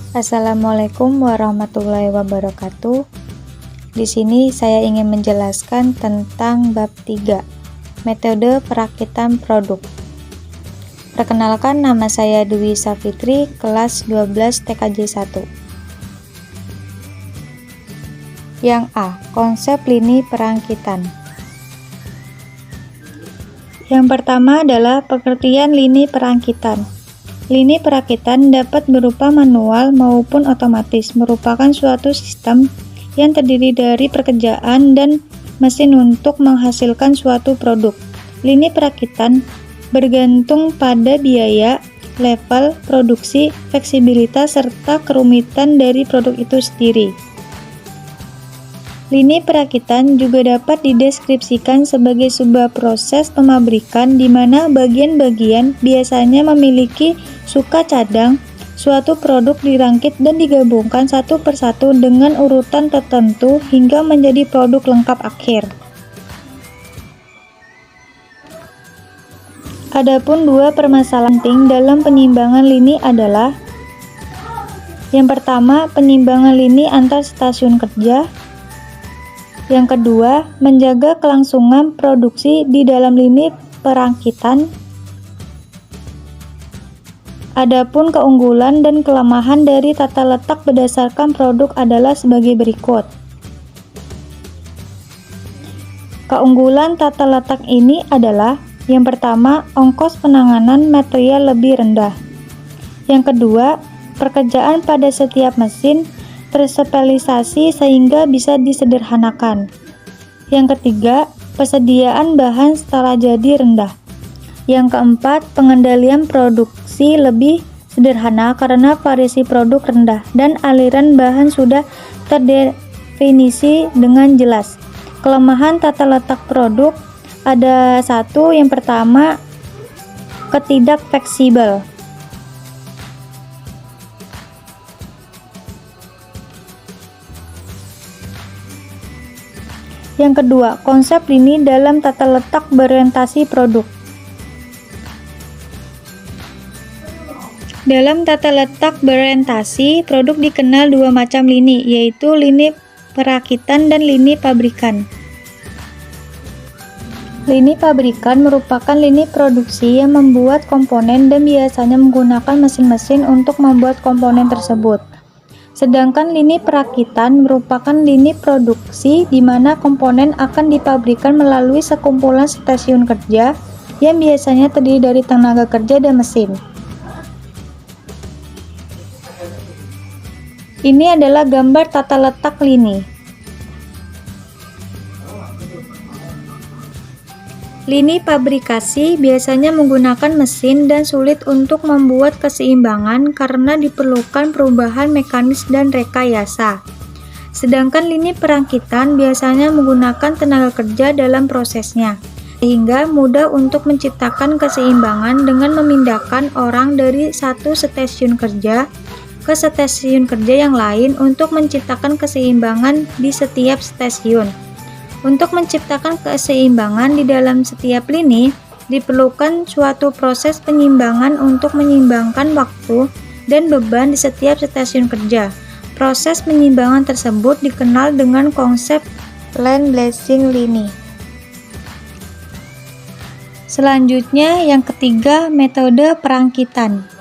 Assalamualaikum warahmatullahi wabarakatuh. Di sini saya ingin menjelaskan tentang bab 3, metode perakitan produk. Perkenalkan, nama saya Dwi Safitri, kelas 12 TKJ 1. Yang A, konsep lini perangkitan. Yang pertama adalah pengertian lini perangkitan. Lini perakitan dapat berupa manual maupun otomatis, merupakan suatu sistem yang terdiri dari pekerjaan dan mesin untuk menghasilkan suatu produk. Lini perakitan bergantung pada biaya, level produksi, fleksibilitas, serta kerumitan dari produk itu sendiri. Lini perakitan juga dapat dideskripsikan sebagai sebuah proses pemabrikan di mana bagian-bagian biasanya memiliki suka cadang. Suatu produk dirangkit dan digabungkan satu persatu dengan urutan tertentu hingga menjadi produk lengkap akhir. Adapun dua permasalahan penting dalam penimbangan lini adalah: yang pertama, penimbangan lini antar stasiun kerja. Yang kedua, menjaga kelangsungan produksi di dalam lini perangkitan. Adapun keunggulan dan kelemahan dari tata letak berdasarkan produk adalah sebagai berikut. Keunggulan tata letak ini adalah: yang pertama, ongkos penanganan material lebih rendah. Yang kedua, pekerjaan pada setiap mesin terspesialisasi sehingga bisa disederhanakan. Yang ketiga, persediaan bahan setelah jadi rendah. Yang keempat, pengendalian produksi lebih sederhana karena variasi produk rendah dan aliran bahan sudah terdefinisi dengan jelas. Kelemahan tata letak produk ada satu, yang pertama, ketidak fleksibel. Yang kedua, konsep lini dalam tata letak berorientasi produk. Dalam tata letak berorientasi produk dikenal dua macam lini, yaitu lini perakitan dan lini pabrikan. Lini pabrikan merupakan lini produksi yang membuat komponen dan biasanya menggunakan mesin-mesin untuk membuat komponen tersebut. Sedangkan lini perakitan merupakan lini produksi di mana komponen akan dipabrikan melalui sekumpulan stasiun kerja yang biasanya terdiri dari tenaga kerja dan mesin. Ini adalah gambar tata letak lini. Lini pabrikasi biasanya menggunakan mesin dan sulit untuk membuat keseimbangan karena diperlukan perubahan mekanis dan rekayasa. Sedangkan lini perangkitan biasanya menggunakan tenaga kerja dalam prosesnya, sehingga mudah untuk menciptakan keseimbangan dengan memindahkan orang dari satu stasiun kerja ke stasiun kerja yang lain untuk menciptakan keseimbangan di setiap stasiun. Untuk menciptakan keseimbangan di dalam setiap lini, diperlukan suatu proses penyimbangan untuk menyeimbangkan waktu dan beban di setiap stasiun kerja. Proses penyimbangan tersebut dikenal dengan konsep line balancing lini. Selanjutnya, yang ketiga, metode perangkitan.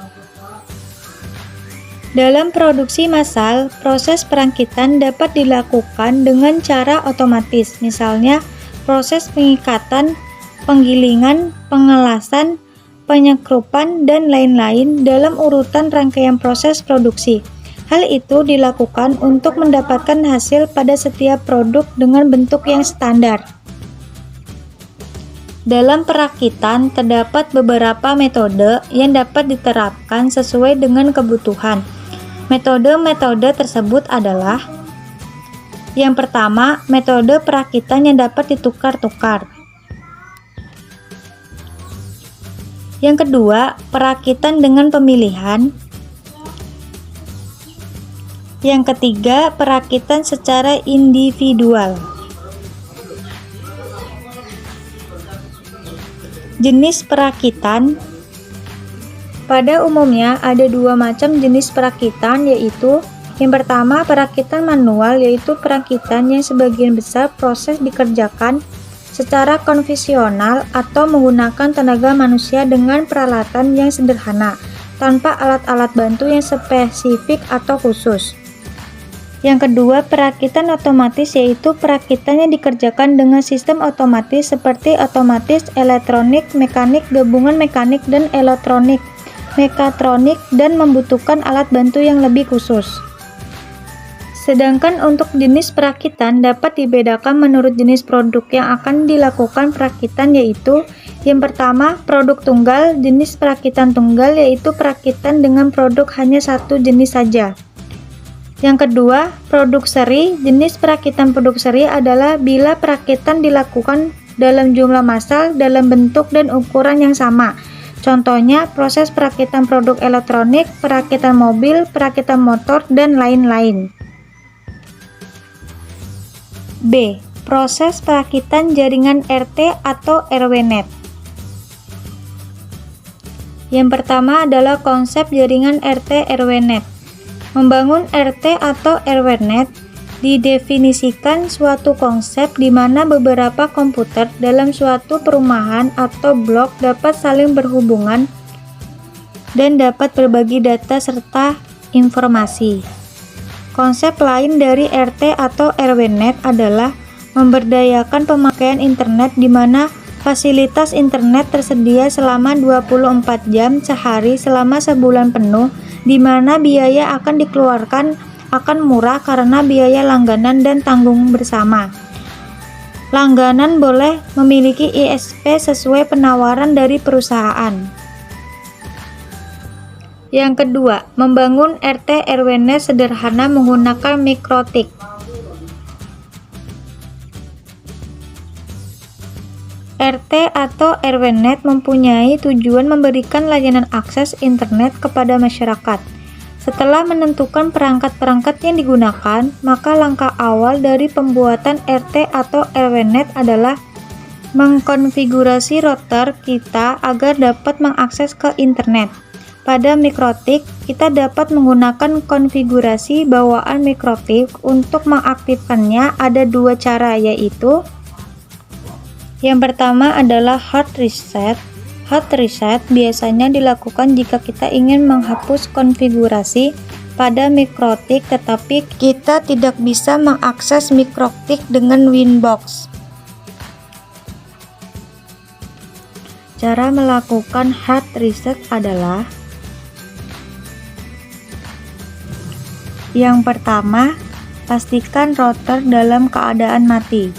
Dalam produksi massal, proses perangkitan dapat dilakukan dengan cara otomatis, misalnya proses pengikatan, penggilingan, pengelasan, penyekrupan, dan lain-lain dalam urutan rangkaian proses produksi. Hal itu dilakukan untuk mendapatkan hasil pada setiap produk dengan bentuk yang standar. Dalam perakitan, terdapat beberapa metode yang dapat diterapkan sesuai dengan kebutuhan. Metode-metode tersebut adalah: yang pertama, metode perakitan yang dapat ditukar-tukar. Yang kedua, perakitan dengan pemilihan. Yang ketiga, perakitan secara individual. Jenis perakitan: Pada umumnya ada dua macam jenis perakitan, yaitu yang pertama perakitan manual, yaitu perakitan yang sebagian besar proses dikerjakan secara konvensional atau menggunakan tenaga manusia dengan peralatan yang sederhana, tanpa alat-alat bantu yang spesifik atau khusus. Yang kedua, perakitan otomatis, yaitu perakitan yang dikerjakan dengan sistem otomatis seperti otomatis, elektronik, mekanik, gabungan mekanik dan elektronik, mekatronik, dan membutuhkan alat bantu yang lebih khusus. Sedangkan untuk jenis perakitan dapat dibedakan menurut jenis produk yang akan dilakukan perakitan, yaitu yang pertama, produk tunggal. Jenis perakitan tunggal yaitu perakitan dengan produk hanya satu jenis saja. Yang kedua, produk seri. Jenis perakitan produk seri adalah bila perakitan dilakukan dalam jumlah massal, dalam bentuk dan ukuran yang sama. Contohnya, proses perakitan produk elektronik, perakitan mobil, perakitan motor, dan lain-lain. B. Proses perakitan jaringan RT atau RW-net. Yang pertama adalah konsep jaringan RT/RW-net. Membangun RT atau RW-net didefinisikan suatu konsep di mana beberapa komputer dalam suatu perumahan atau blok dapat saling berhubungan dan dapat berbagi data serta informasi. Konsep lain dari RT atau RW-net adalah memberdayakan pemakaian internet di mana fasilitas internet tersedia selama 24 jam sehari selama sebulan penuh, di mana biaya akan dikeluarkan akan murah karena biaya langganan dan tanggung bersama. Langganan boleh memiliki ISP sesuai penawaran dari perusahaan. Yang kedua, membangun RT/RW-net sederhana menggunakan mikrotik. RT atau RW-net mempunyai tujuan memberikan layanan akses internet kepada masyarakat. Setelah menentukan perangkat-perangkat yang digunakan, maka langkah awal dari pembuatan RT atau RW-net adalah mengkonfigurasi router kita agar dapat mengakses ke internet. Pada mikrotik, kita dapat menggunakan konfigurasi bawaan mikrotik. Untuk mengaktifkannya ada dua cara, yaitu yang pertama adalah hard reset. Hard reset biasanya dilakukan jika kita ingin menghapus konfigurasi pada mikrotik tetapi kita tidak bisa mengakses mikrotik dengan Winbox. Cara melakukan hard reset adalah yang pertama, pastikan router dalam keadaan mati.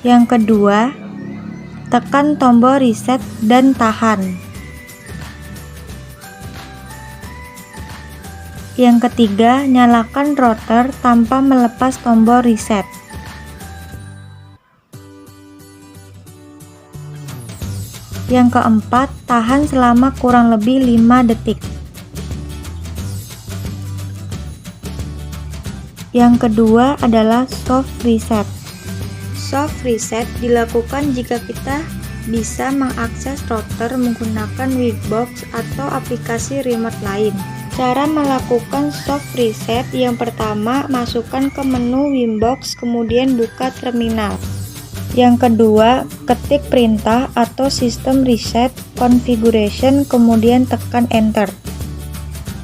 Yang kedua, tekan tombol reset dan tahan. Yang ketiga, nyalakan router tanpa melepas tombol reset. Yang keempat, tahan selama kurang lebih 5 detik. Yang kedua adalah soft reset. Soft reset dilakukan jika kita bisa mengakses router menggunakan Winbox atau aplikasi remote lain. Cara melakukan soft reset yang pertama, masukkan ke menu Winbox, kemudian buka terminal. Yang kedua, ketik perintah atau system reset configuration, kemudian tekan enter.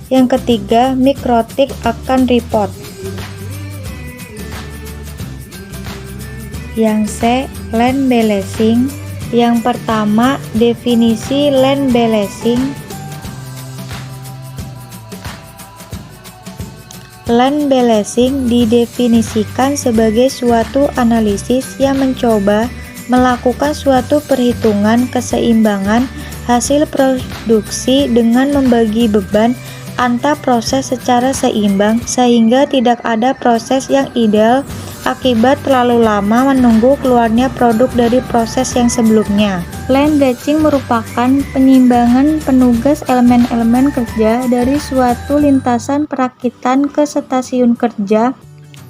Yang ketiga, mikrotik akan report. Yang C, LAN balancing. Yang pertama, definisi LAN balancing. LAN balancing didefinisikan sebagai suatu analisis yang mencoba melakukan suatu perhitungan keseimbangan hasil produksi dengan membagi beban antar proses secara seimbang sehingga tidak ada proses yang ideal akibat terlalu lama menunggu keluarnya produk dari proses yang sebelumnya. LAN batching merupakan penyimbangan penugas elemen-elemen kerja dari suatu lintasan perakitan ke stasiun kerja,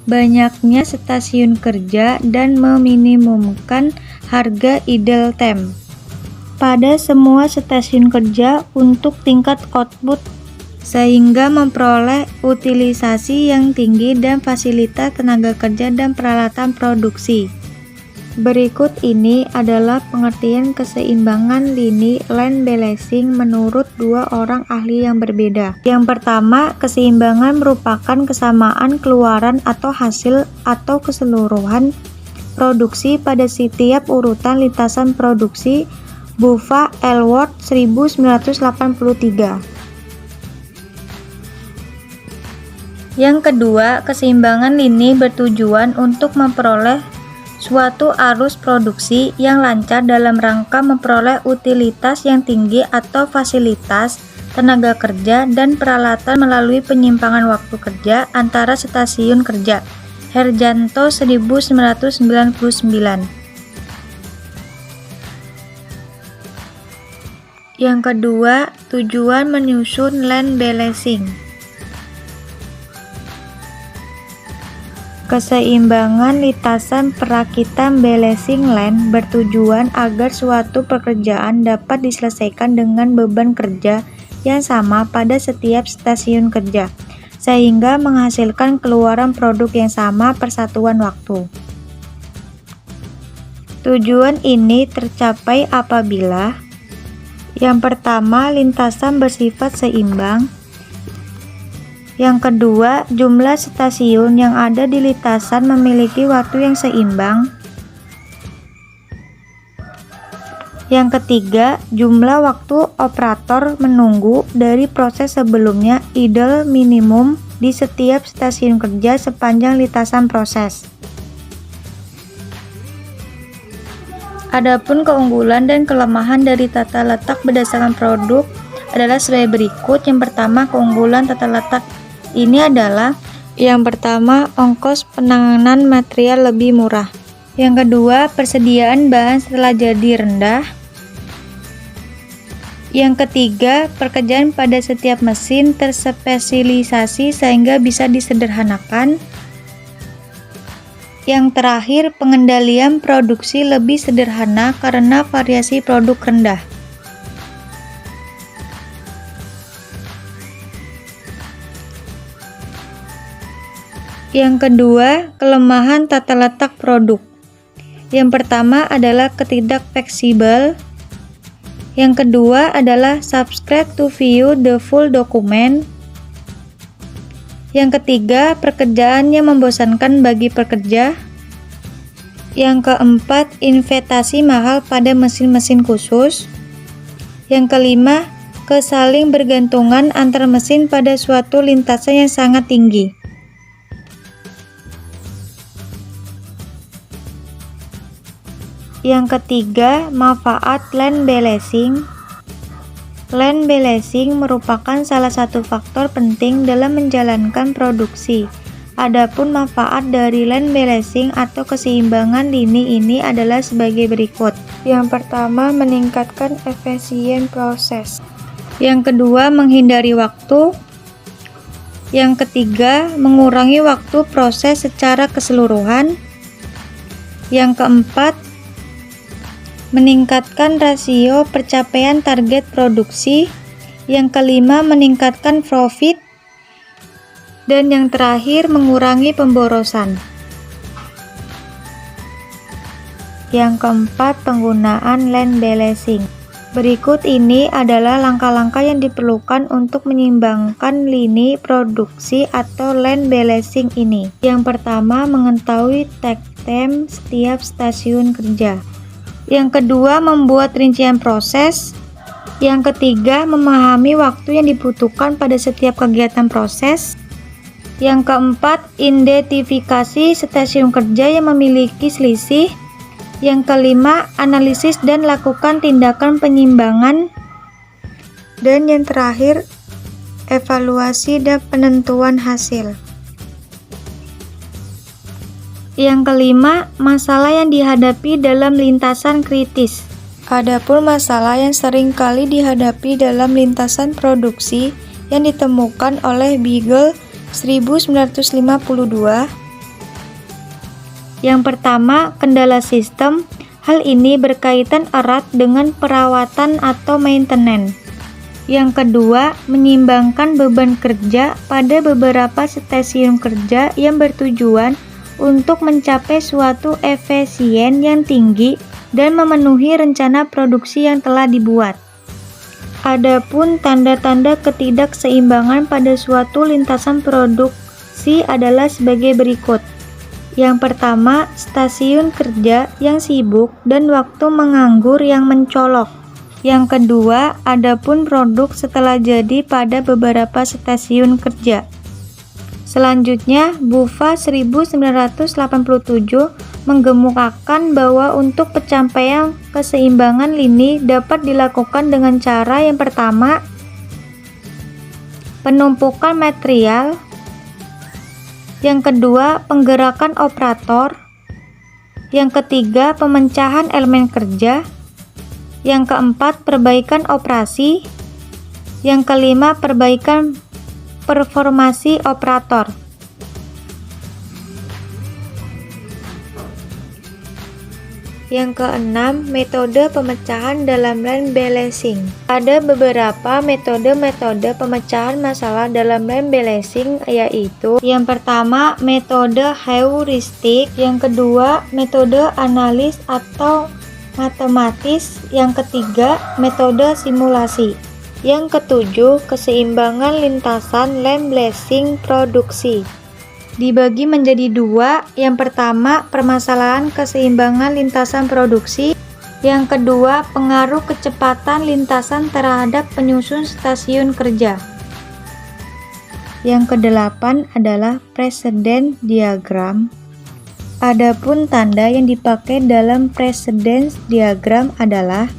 banyaknya stasiun kerja, dan meminimumkan harga idle time. pada semua stasiun kerja untuk tingkat output sehingga memperoleh utilisasi yang tinggi dan fasilitas tenaga kerja dan peralatan produksi. Berikut ini adalah pengertian keseimbangan lini land balancing menurut dua orang ahli yang berbeda. Yang pertama, keseimbangan merupakan kesamaan keluaran atau hasil atau keseluruhan produksi pada setiap urutan lintasan produksi. Buffa Ellsworth 1983. Yang kedua, keseimbangan lini bertujuan untuk memperoleh suatu arus produksi yang lancar dalam rangka memperoleh utilitas yang tinggi atau fasilitas, tenaga kerja, dan peralatan melalui penyimpangan waktu kerja antara stasiun kerja. Herjanto 1999. Yang kedua, tujuan menyusun land balancing. Keseimbangan lintasan perakitan balancing land bertujuan agar suatu pekerjaan dapat diselesaikan dengan beban kerja yang sama pada setiap stasiun kerja, sehingga menghasilkan keluaran produk yang sama per satuan waktu. Tujuan ini tercapai apabila yang pertama, lintasan bersifat seimbang. Yang kedua, jumlah stasiun yang ada di lintasan memiliki waktu yang seimbang. Yang ketiga, jumlah waktu operator menunggu dari proses sebelumnya idle minimum di setiap stasiun kerja sepanjang lintasan proses. Adapun keunggulan dan kelemahan dari tata letak berdasarkan produk adalah sebagai berikut. Yang pertama, keunggulan tata letak ini adalah yang pertama, ongkos penanganan material lebih murah. Yang kedua, persediaan bahan setelah jadi rendah. Yang ketiga, pekerjaan pada setiap mesin terspesialisasi sehingga bisa disederhanakan. Yang terakhir, pengendalian produksi lebih sederhana karena variasi produk rendah. Yang kedua, kelemahan tata letak produk. Yang pertama adalah ketidakfleksibel. Yang kedua adalah subscribe to view the full document. Yang ketiga, pekerjaan yang membosankan bagi pekerja. Yang keempat, investasi mahal pada mesin-mesin khusus. Yang kelima, kesaling bergantungan antar mesin pada suatu lintasan yang sangat tinggi. Yang ketiga, manfaat land balancing. Land balancing merupakan salah satu faktor penting dalam menjalankan produksi. Adapun manfaat dari land balancing atau keseimbangan lini ini adalah sebagai berikut. Yang pertama, meningkatkan efisien proses. Yang kedua, menghindari waktu. Yang ketiga, mengurangi waktu proses secara keseluruhan. Yang keempat, meningkatkan rasio pencapaian target produksi. Yang kelima, meningkatkan profit. Dan yang terakhir, mengurangi pemborosan. Yang keempat, penggunaan land balancing. Berikut ini adalah langkah-langkah yang diperlukan untuk menyeimbangkan lini produksi atau land balancing ini. Yang pertama, mengetahui take time setiap stasiun kerja. Yang kedua, membuat rincian proses. Yang ketiga, memahami waktu yang dibutuhkan pada setiap kegiatan proses. Yang keempat, identifikasi stasiun kerja yang memiliki selisih. Yang kelima, analisis dan lakukan tindakan penyimbangan. Dan yang terakhir, evaluasi dan penentuan hasil. Yang kelima, masalah yang dihadapi dalam lintasan kritis. Adapun masalah yang sering kali dihadapi dalam lintasan produksi yang ditemukan oleh Beagle 1952. Yang pertama, kendala sistem. Hal ini berkaitan erat dengan perawatan atau maintenance. Yang kedua, menyimbangkan beban kerja pada beberapa stasiun kerja yang bertujuan untuk mencapai suatu efisien yang tinggi dan memenuhi rencana produksi yang telah dibuat. Adapun tanda-tanda ketidakseimbangan pada suatu lintasan produksi adalah sebagai berikut. Yang pertama, stasiun kerja yang sibuk dan waktu menganggur yang mencolok. Yang kedua, adapun produk setelah jadi pada beberapa stasiun kerja. Selanjutnya, Bufa 1987 menggemukakan bahwa untuk pencapaian keseimbangan lini dapat dilakukan dengan cara yang pertama, penumpukan material, yang kedua, penggerakan operator, yang ketiga, pemecahan elemen kerja, yang keempat, perbaikan operasi, yang kelima, perbaikan performasi operator. Yang keenam, metode pemecahan dalam line balancing. Ada beberapa metode pemecahan masalah dalam line balancing, yaitu yang pertama, metode heuristik, yang kedua, metode analis atau matematis, yang ketiga, metode simulasi. Yang ketujuh, keseimbangan lintasan line balancing produksi. Dibagi menjadi dua, yang pertama, permasalahan keseimbangan lintasan produksi, yang kedua, pengaruh kecepatan lintasan terhadap penyusun stasiun kerja. Yang kedelapan adalah precedence diagram. Adapun tanda yang dipakai dalam precedence diagram adalah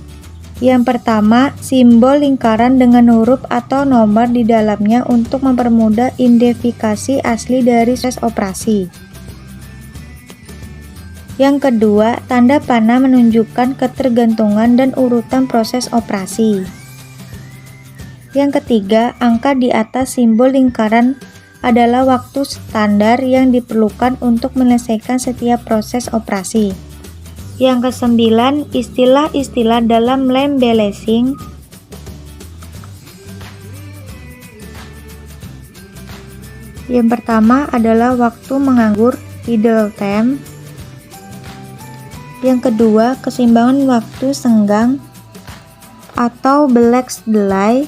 yang pertama, simbol lingkaran dengan huruf atau nomor di dalamnya untuk mempermudah identifikasi asli dari proses operasi. Yang kedua, tanda panah menunjukkan ketergantungan dan urutan proses operasi. Yang ketiga, angka di atas simbol lingkaran adalah waktu standar yang diperlukan untuk menyelesaikan setiap proses operasi. Yang kesembilan, istilah-istilah dalam line balancing. Yang pertama adalah waktu menganggur, idle time. Yang kedua, keseimbangan waktu senggang atau black delay.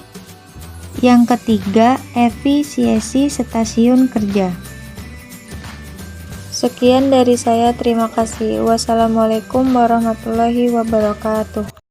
Yang ketiga, efisiensi stasiun kerja. Sekian dari saya, terima kasih. Wassalamualaikum warahmatullahi wabarakatuh.